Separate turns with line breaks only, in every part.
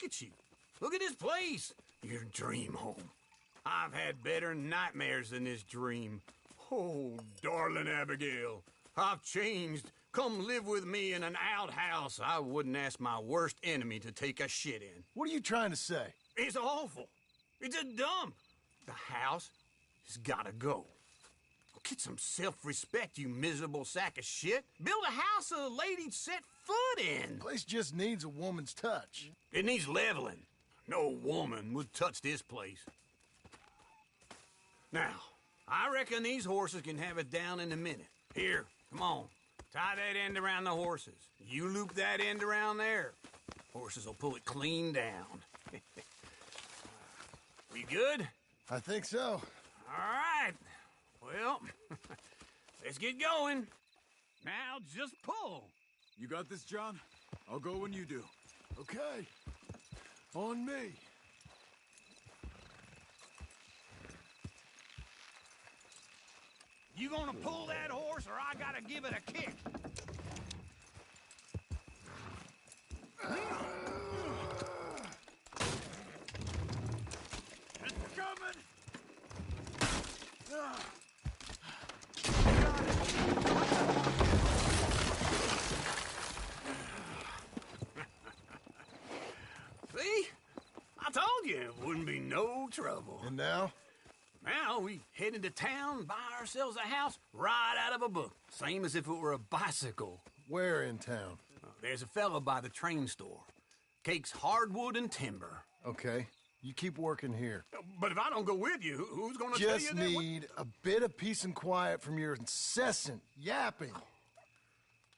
at you. Look at this place. Your dream home. I've had better nightmares than this dream. Oh, darling Abigail, I've changed. Come live with me in an outhouse I wouldn't ask my worst enemy to take a shit in.
What are you trying to say?
It's awful. It's a dump. The house has gotta go. Get some self-respect, you miserable sack of shit. Build a house a lady'd set foot in.
The place just needs a woman's touch.
It needs leveling. No woman would touch this place. Now, I reckon these horses can have it down in a minute. Here, come on. Tie that end around the horses. You loop that end around there. Horses will pull it clean down. We good?
I think so.
All right. Well, let's get going. Now just pull.
You got this, John? I'll go when you do.
Okay. On me.
You gonna pull that horse or I gotta give it a kick?
It's coming!
See? I told you it wouldn't be no trouble.
And now?
Now we head into town, buy ourselves a house right out of a book. Same as if it were a bicycle.
Where in town?
There's a fella by the train store. Cakes hardwood and timber.
Okay. You keep working here.
But if I don't go with you, who's gonna tell you
Just
that?
need a bit of peace and quiet from your incessant yapping.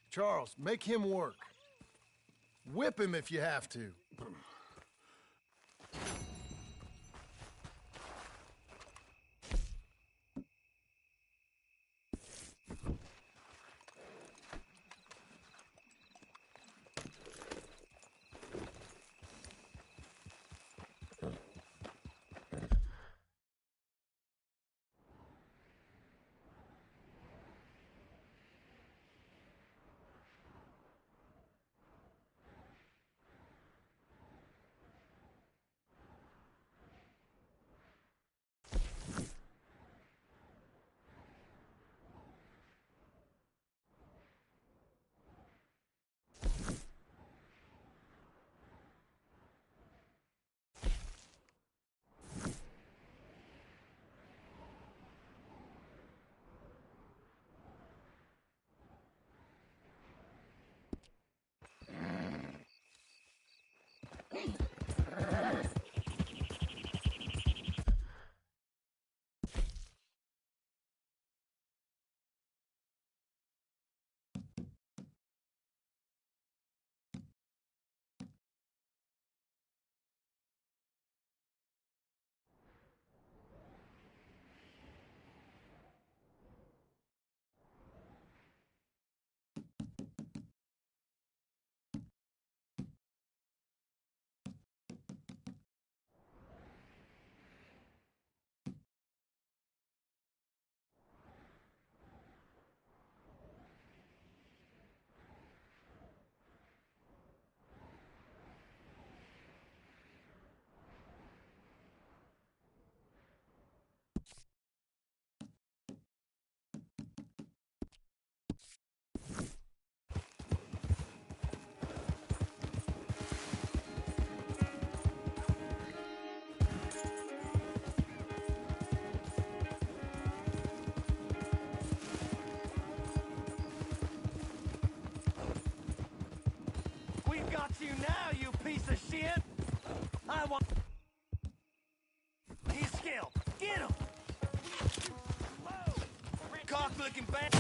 Charles, make him work. Whip him if you have to.
Got you now, you piece of shit! I want... He's skilled. Get him! Cock-looking bad...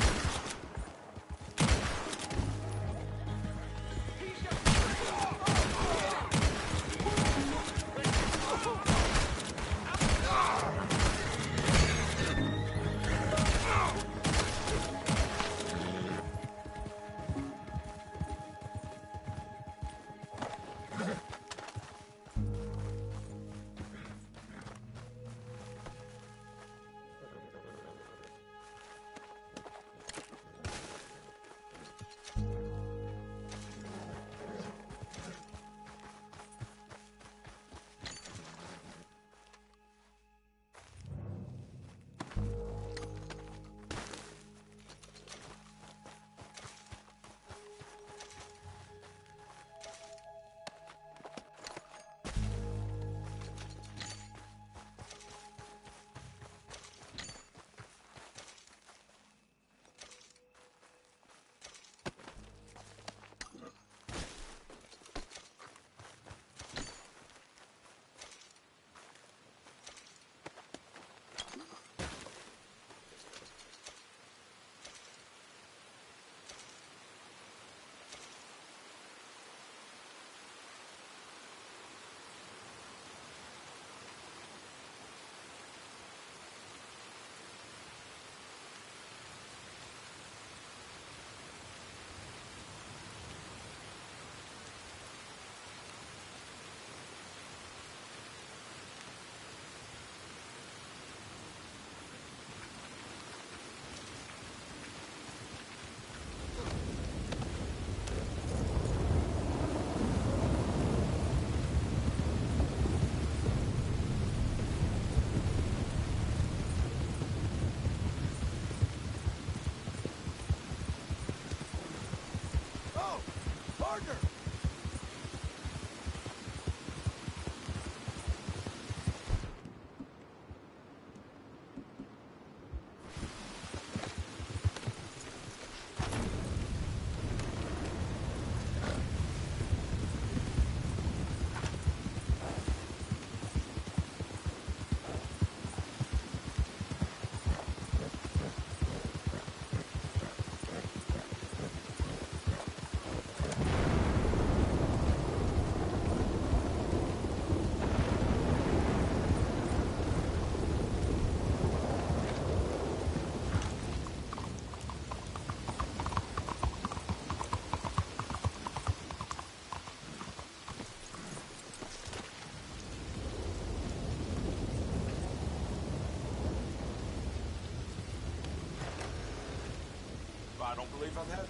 believe I've had.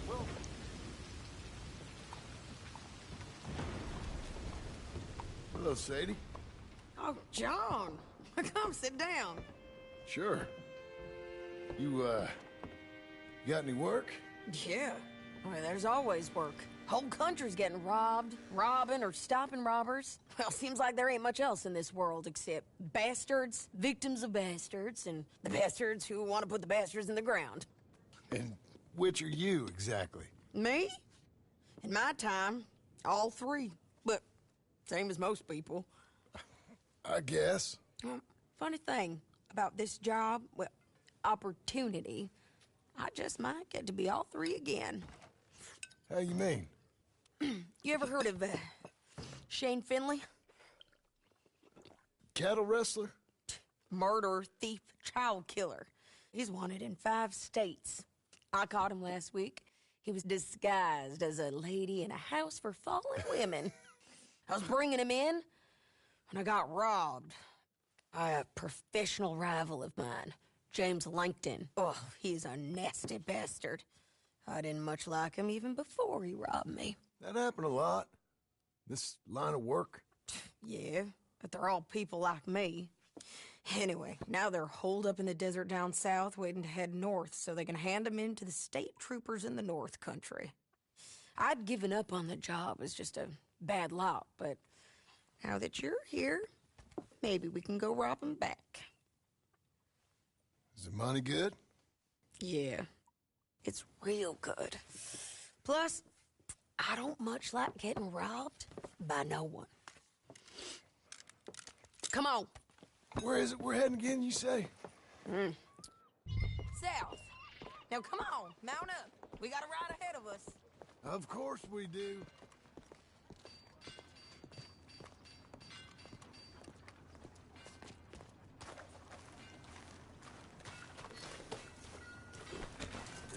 Well,
Hello, Sadie.
Oh, John. Come sit down.
Sure. You got any work?
Yeah. Well, there's always work. Whole country's getting robbed, robbing, or stopping robbers. Well, seems like there ain't much else in this world except bastards, victims of bastards, and the bastards who want to put the bastards in the ground.
And which are you, exactly?
Me? In my time, all three. But same as most people.
I guess.
Funny thing about this job, well, opportunity, I just might get to be all three again.
How you mean?
You ever heard of Shane Finley?
Cattle wrestler?
Murderer, thief, child killer. He's wanted in 5 states. I caught him last week. He was disguised as a lady in a house for fallen women. I was bringing him in when I got robbed by a professional rival of mine, James Langton. Oh, he's a nasty bastard. I didn't much like him even before he robbed me.
That happened a lot. This line of work.
Yeah, but they're all people like me. Anyway, now they're holed up in the desert down south waiting to head north so they can hand them in to the state troopers in the north country. I'd given up on the job as just a bad lot, but now that you're here, maybe we can go rob them back.
Is the money good?
Yeah, it's real good. Plus, I don't much like getting robbed by no one. Come on.
Where is it we're heading again, you say?
South. Now come on, mount up. We got a ride ahead of us.
Of course we do.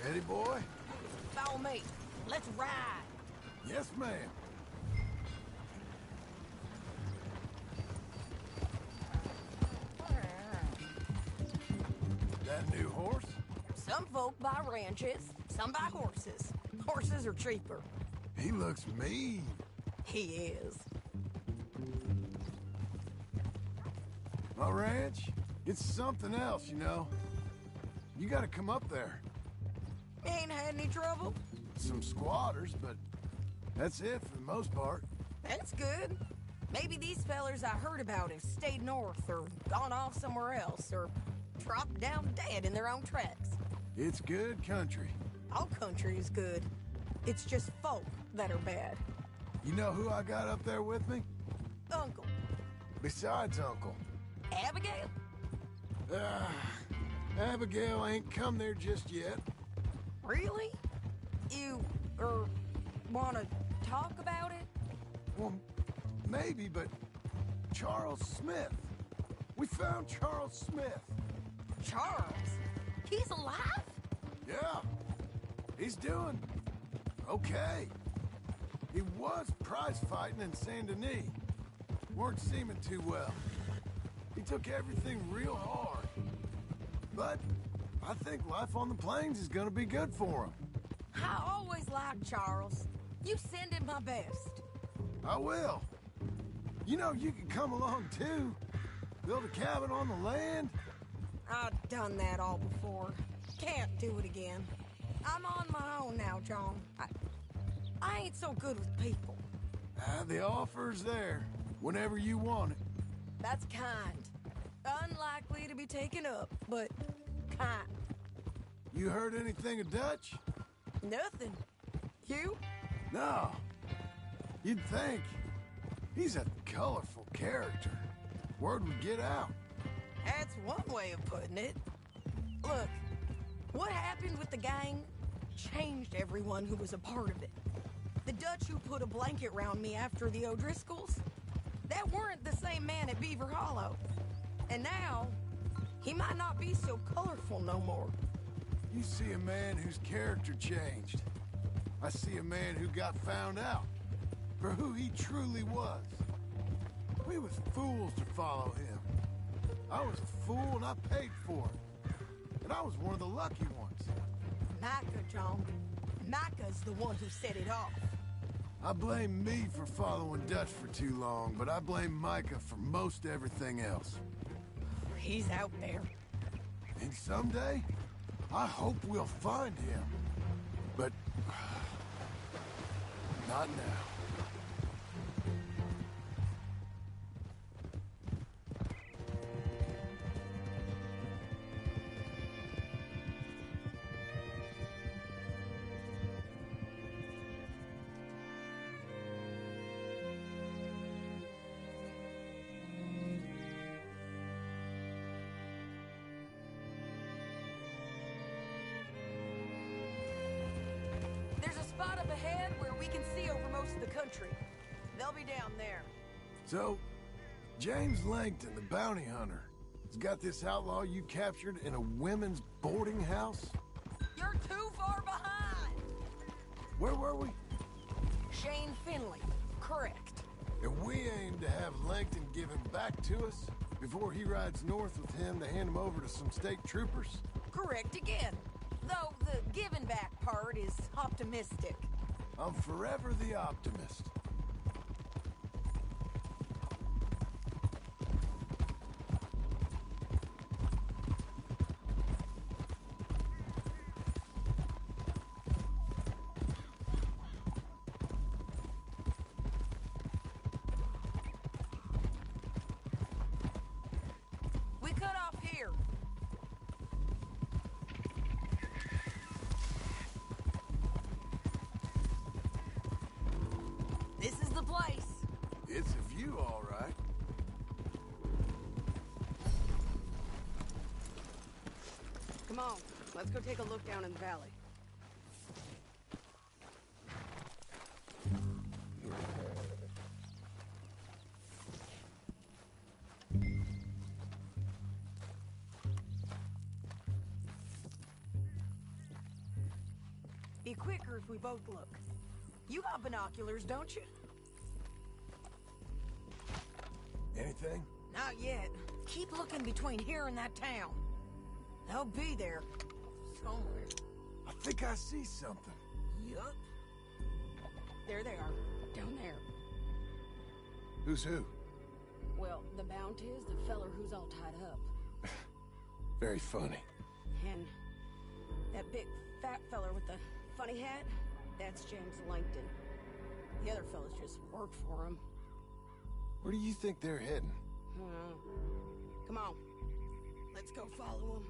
Ready, boy?
Follow me. Let's ride.
Yes, ma'am. That new horse?
Some folk buy ranches, some buy horses. Horses are cheaper.
He looks mean.
He is.
My ranch, it's something else, you know. You gotta come up there.
Ain't had any trouble?
Some squatters, but that's it for the most part.
That's good. Maybe these fellers I heard about have stayed north or gone off somewhere else or dropped down dead in their own tracks.
It's good country.
All country is good. It's just folk that are bad.
You know who I got up there with me?
Uncle.
Besides Uncle.
Abigail?
Abigail ain't come there just yet.
Really? You, wanna talk about it?
Well, maybe, but Charles Smith. We found Charles Smith.
Charles? He's alive?
Yeah. He's doing okay. He was prize fighting in Saint Denis. Weren't seeming too well. He took everything real hard. But I think life on the plains is gonna be good for him.
I always liked Charles. You send him my best.
I will. You know, you can come along too. Build a cabin on the land.
I've done that all before. Can't do it again. I'm on my own now, John. I ain't so good with people.
The offer's there whenever you want it.
That's kind. Unlikely to be taken up, but kind.
You heard anything of Dutch?
Nothing. You?
No. You'd think. He's a colorful character. Word would get out.
That's one way of putting it. Look, what happened with the gang changed everyone who was a part of it. The Dutch who put a blanket around me after the O'Driscolls, that weren't the same man at Beaver Hollow. And now, he might not be so colorful no more.
You see a man whose character changed. I see a man who got found out for who he truly was. We was fools to follow him. I was a fool and I paid for it. And I was one of the lucky ones.
Micah, John. Micah's the one who set it off.
I blame me for following Dutch for too long, but I blame Micah for most everything else.
He's out there.
And someday, I hope we'll find him. But... not now.
There's a spot up ahead where we can see over most of the country. They'll be down there.
So, James Langton, the bounty hunter, has got this outlaw you captured in a women's boarding house?
You're too far behind!
Where were we?
Shane Finley. Correct.
And we aim to have Langton give him back to us before he rides north with him to hand him over to some state troopers?
Correct again. Though the giving back part is optimistic.
I'm forever the optimist.
We cut off here. This is the place.
It's a view, all right.
Come on, let's go take a look down in the valley. Be quicker if we both look. You got binoculars, don't you?
Anything?
Not yet. Keep looking between here and that town. They'll be there. Somewhere.
I think I see something.
Yup. There they are. Down there.
Who's who?
Well, the Bounty is the feller who's all tied up.
Very funny.
And that big fat feller with the funny hat, that's James Langton. The other fellas just work for him.
Where do you think they're heading?
Come on. Let's go follow him.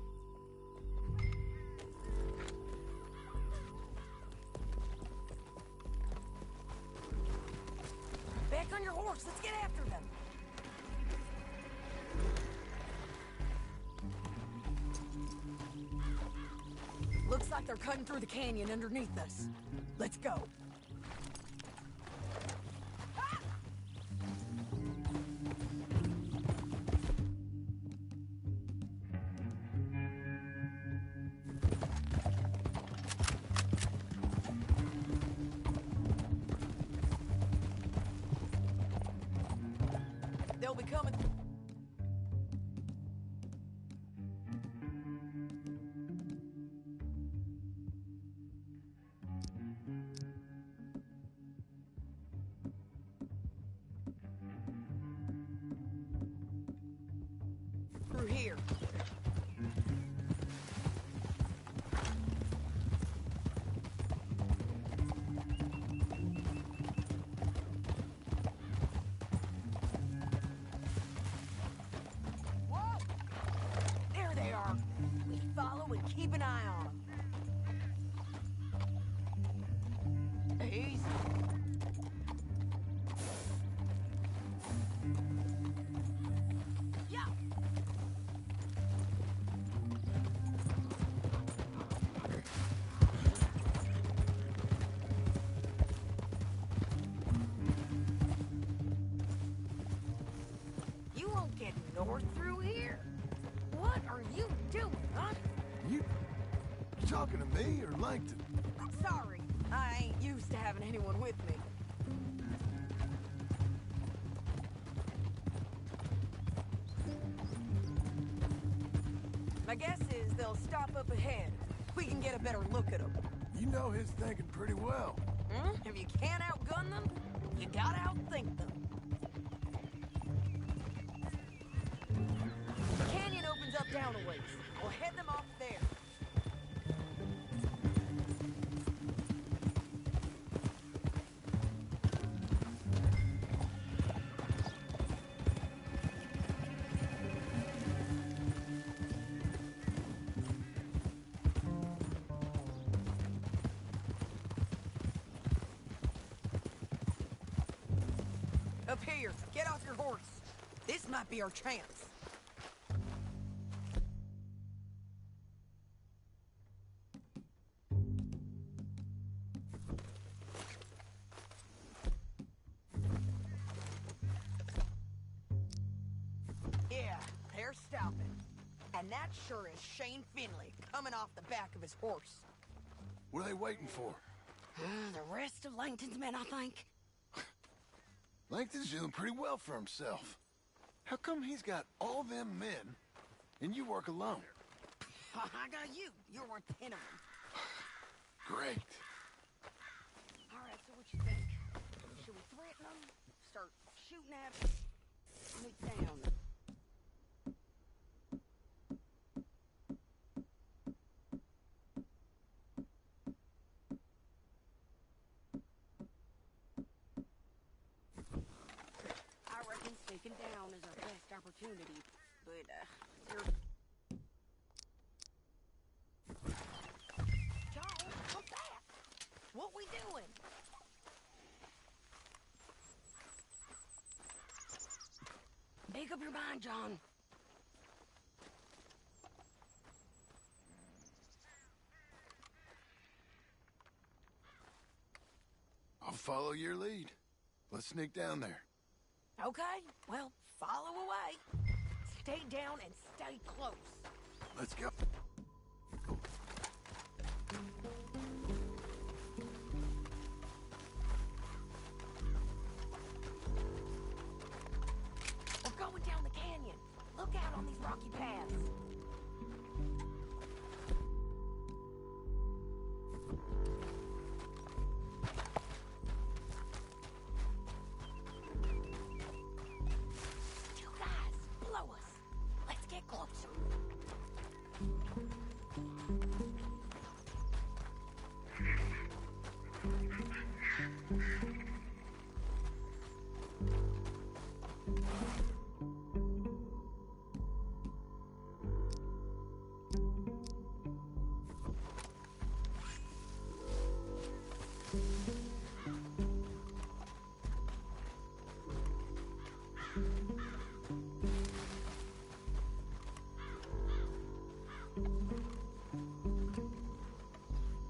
Back on your horse. Let's get after them. Looks like they're cutting through the canyon underneath us. Let's go. They'll be coming. Through here. Whoa! There they are. We follow and keep an eye on them. Easy. Yeah. You won't get north through here. What are you doing, huh?
You talking to me or Langton?
I'm sorry. I ain't used to having anyone with me. My guess is they'll stop up ahead. we can get a better look at them.
You know his thinking pretty well.
If you can't outgun them, you gotta outthink them. The canyon opens up down a ways. We'll head them off there. Up here, get off your horse. This might be our chance. Yeah, they're stopping. And that sure is Shane Finley coming off the back of his horse.
What are they waiting for?
The rest of Langton's men, I think.
Langton's doing pretty well for himself. How come he's got all them men, and you work alone?
I got you. You're worth 10 of them.
Great.
All right, so what you think? Should we threaten them? Start shooting at them? Sneak down? I reckon sneaking down is our best opportunity, but, Charles, what's that? What we doing? Make up your mind, John.
I'll follow your lead. Let's sneak down there.
Okay, well, follow away. Stay down and stay close.
Let's go.
We're going down the canyon. Look out on these rocky paths. You guys, blow us. Let's get closer.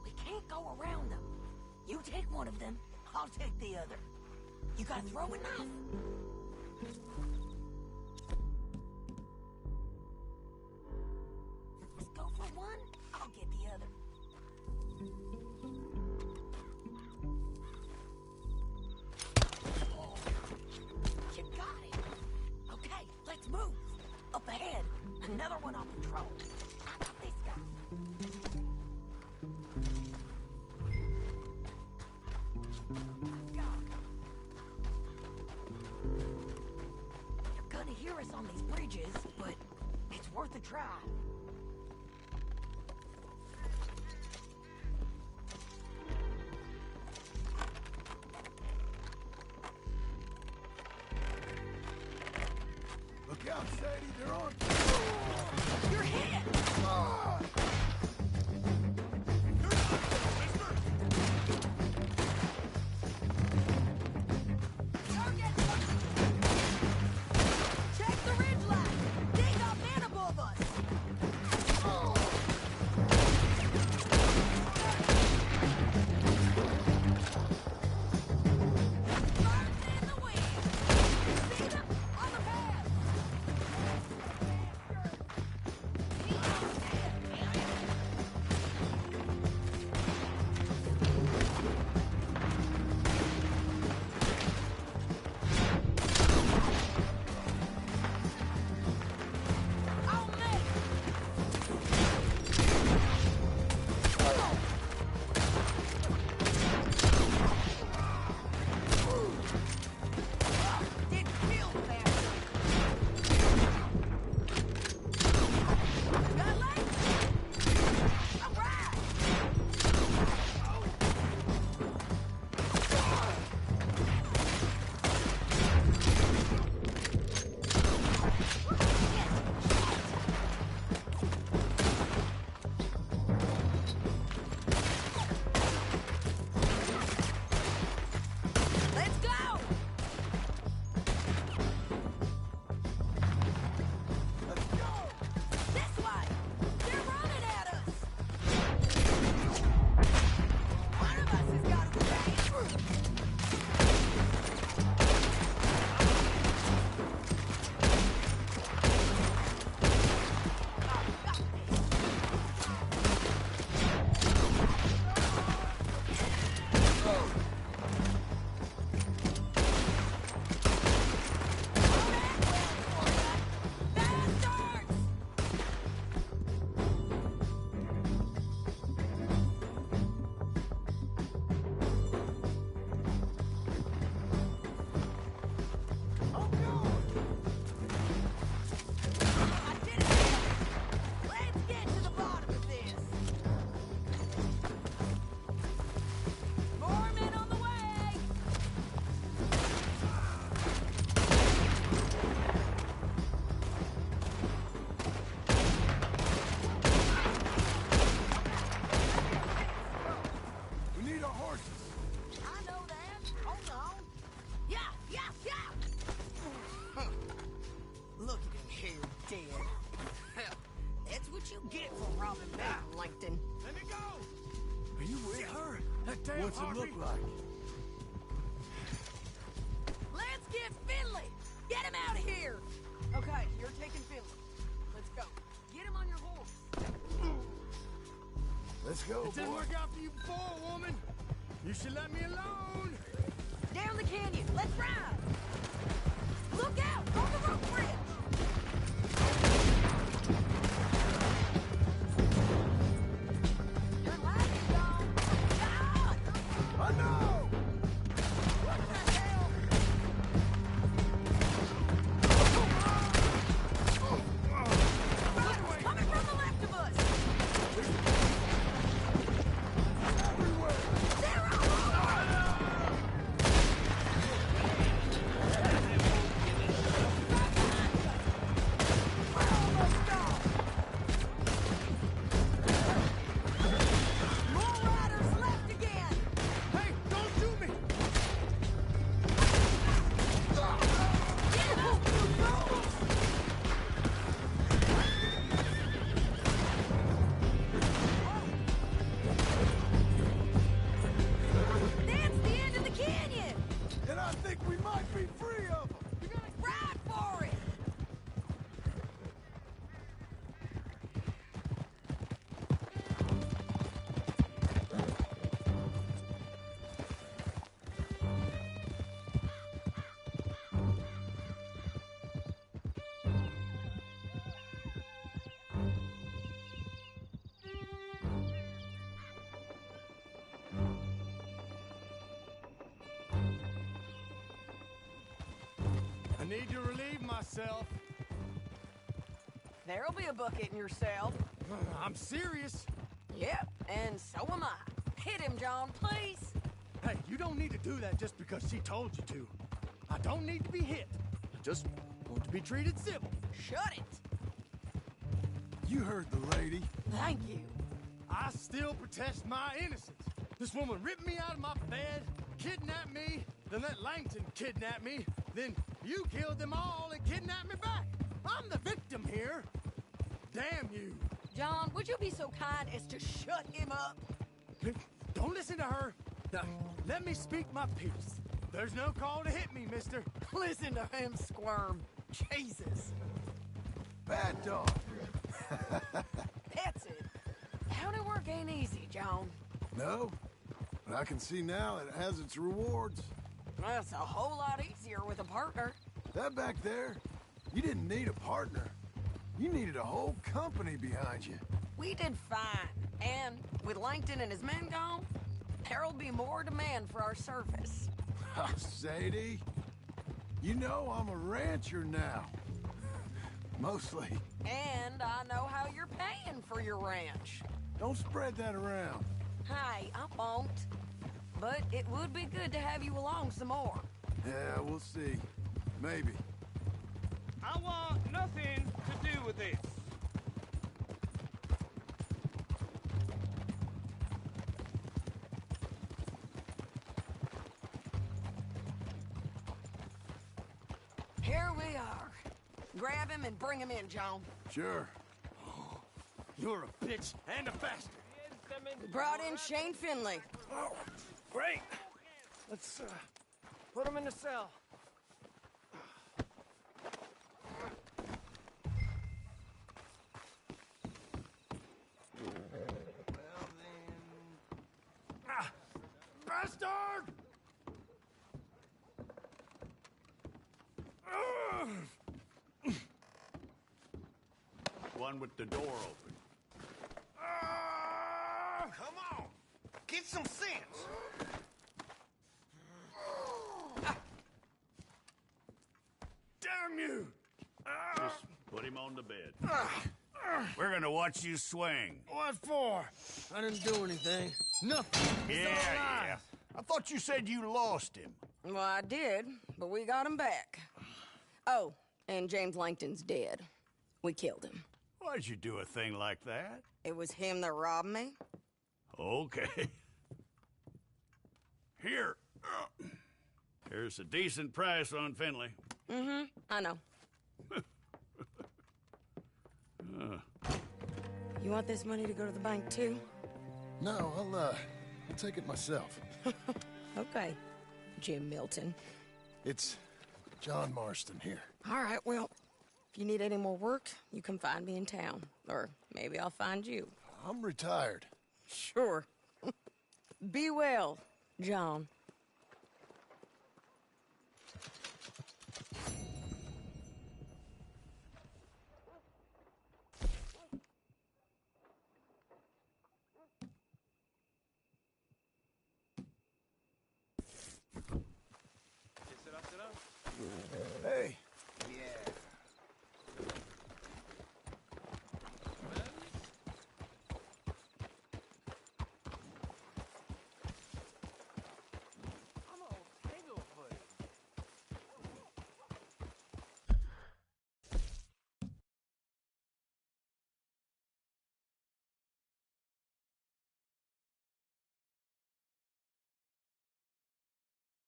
We can't go around them. You take one of them, I'll take the other. You got a throwing knife? Let's go for one, I'll get the other. You got it. Okay, let's move. Up ahead, another one on patrol. I got this guy. You're gonna hear us on these bridges, but it's worth a try.
Look out, Sadie, they're on.
You're hit!
Ah!
Target! Check the ridge line! They got men above us! Birds in the wind! See them? On the path! He's dead! dead. Hell, that's what you get for robbing me, Langton.
Let me go!
Are you with her?
That damn
What's it
Harvey.
look like?
Let's get Finley! Get him out of here! Okay, you're taking Finley. Let's go. Get him on your horse.
Let's go,
It didn't
boy.
work out for you before, woman. You should let me alone.
Down the canyon. Let's ride! Look out! On the rope bridge! Your light is gone! God!
I know!
What the hell? It's coming from the left of us!
Everywhere!
Zero! We're almost gone! More riders left again!
Hey, don't do me.
Get up, you fools! That's the end of the canyon!
And I think we might be free of them!
You're gonna ride for it!
I need to relieve myself.
There'll be a bucket in your cell.
I'm serious.
Yep, and so am I. Hit him, John, please.
Hey, you don't need to do that just because she told you to. I don't need to be hit. I just want to be treated civil.
Shut it.
You heard the lady.
Thank you.
I still protest my innocence. This woman ripped me out of my bed, kidnapped me, then let Langton kidnap me, then you killed them all and kidnapped me back. I'm the victim here. Damn you.
John, would you be so kind as to shut him up?
Don't listen to her. Now, let me speak my piece. There's no call to hit me, mister.
Listen to him squirm. Jesus.
Bad dog.
That's it. County work ain't easy, John.
No, but I can see now it has its rewards.
That's a whole lot easier with a partner.
That back there, you didn't need a partner. You needed a whole company behind you.
We did fine. And with Langton and his men gone, there'll be more demand for our service.
Sadie, you know I'm a rancher now. Mostly.
And I know how you're paying for your ranch.
Don't spread that around.
Hey, I won't. But it would be good to have you along some more.
Yeah, we'll see. Maybe.
I want nothing to do with this.
Here we are. Grab him and bring him in, John.
Sure.
You're a bitch and a bastard.
We brought in Shane Finley.
Oh, great. Let's put him in the cell.
Well then...
Ah, bastard! Ugh.
One with the door open.
Ah!
Come on! Get some sense!
Damn you!
Just put him on the bed. We're gonna watch you swing.
What for? I didn't do anything. Nothing. It's all lies.
I thought you said you lost him.
Well, I did, but we got him back. Oh, and James Langton's dead. We killed him.
Why'd you do a thing like that?
It was him that robbed me.
Okay. Here. Here's a decent price on Finley.
I know. You want this money to go to the bank, too?
No, I'll take it myself.
Okay, Jim Milton.
It's John Marston here.
All right, well, if you need any more work, you can find me in town. Or maybe I'll find you.
I'm retired.
Sure. Be well, John.